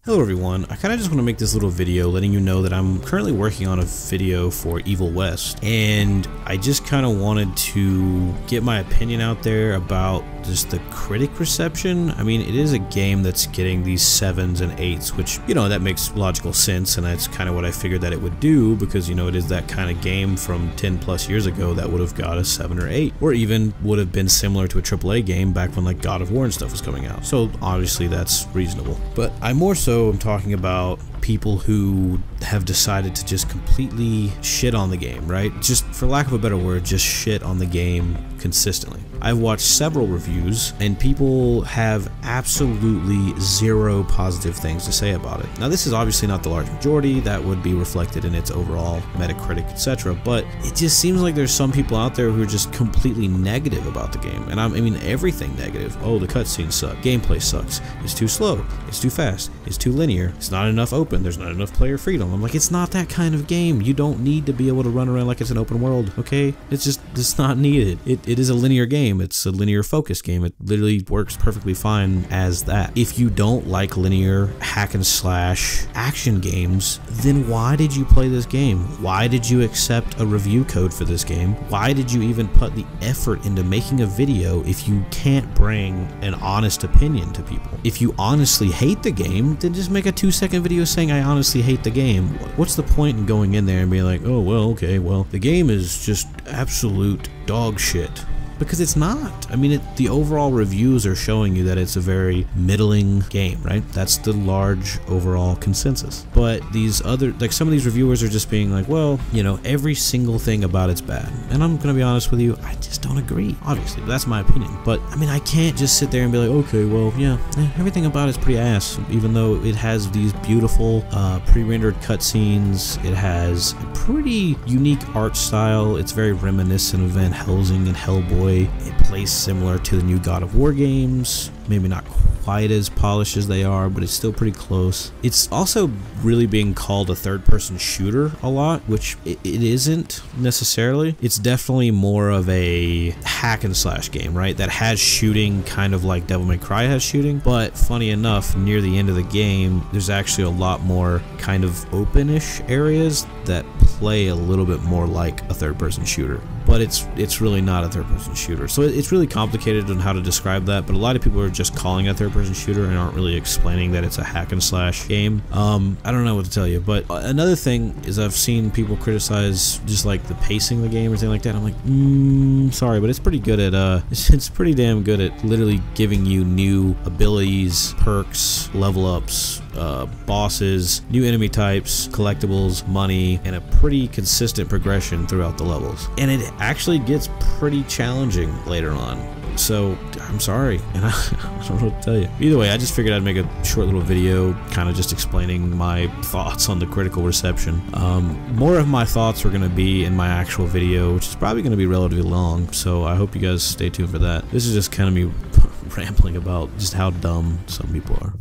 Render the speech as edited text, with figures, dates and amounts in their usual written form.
Hello everyone, I kind of just want to make this little video letting you know that I'm currently working on a video for Evil West, and I just kind of wanted to get my opinion out there about just the critic reception. I mean, it is a game that's getting these 7s and 8s, which, you know, that makes logical sense, and that's kind of what I figured that it would do, because, you know, it is that kind of game from 10 plus years ago that would have got a 7 or 8, or even would have been similar to a AAA game back when like God of War and stuff was coming out. So obviously that's reasonable, but I more so I'm talking about people who have decided to just completely shit on the game, right? Just for lack of a better word, just shit on the game consistently. I've watched several reviews and people have absolutely zero positive things to say about it. Now, this is obviously not the large majority. That would be reflected in its overall Metacritic, etc. But it just seems like there's some people out there who are just completely negative about the game. And I mean everything negative. Oh, the cutscenes suck. Gameplay sucks. It's too slow. It's too fast. It's too linear. It's not enough open. There's not enough player freedom. I'm like, it's not that kind of game. You don't need to be able to run around like it's an open world, okay? It's not needed. It is a linear game. It's a linear focused game. It literally works perfectly fine as that. If you don't like linear hack and slash action games, then why did you play this game? Why did you accept a review code for this game? Why did you even put the effort into making a video if you can't bring an honest opinion to people? If you honestly hate the game, then just make a 2-second video saying I honestly hate the game. What's the point in going in there and being like, oh well, okay, well, the game is just absolute dog shit? Because it's not. I mean, the overall reviews are showing you that it's a very middling game, right? That's the large overall consensus. But these other, like some of these reviewers are just being like, well, you know, every single thing about it's bad. And I'm gonna be honest with you, I just don't agree. Obviously, that's my opinion. But I mean, I can't just sit there and be like, okay, well, yeah, everything about it's pretty ass. Even though it has these beautiful pre-rendered cutscenes, it has a pretty unique art style. It's very reminiscent of Van Helsing and Hellboy. It plays similar to the new God of War games, maybe not quite as polished as they are, but it's still pretty close. It's also really being called a third-person shooter a lot, which it isn't necessarily. It's definitely more of a hack and slash game, right? That has shooting kind of like Devil May Cry has shooting, but funny enough, near the end of the game, there's actually a lot more kind of open-ish areas that play a little bit more like a third-person shooter. But it's really not a third-person shooter. So it's really complicated on how to describe that, but a lot of people are just calling it a third-person shooter and aren't really explaining that it's a hack and slash game. I don't know what to tell you, but another thing is I've seen people criticize just like the pacing of the game or something like that. I'm like, sorry, but it's pretty good at, it's pretty damn good at literally giving you new abilities, perks, level ups, bosses, new enemy types, collectibles, money, and a pretty consistent progression throughout the levels. And it actually gets pretty challenging later on. So I'm sorry, and I don't know what to tell you. Either way, I just figured I'd make a short little video kind of just explaining my thoughts on the critical reception. More of my thoughts are going to be in my actual video, which is probably going to be relatively long, so I hope you guys stay tuned for that. This is just kind of me rambling about just how dumb some people are.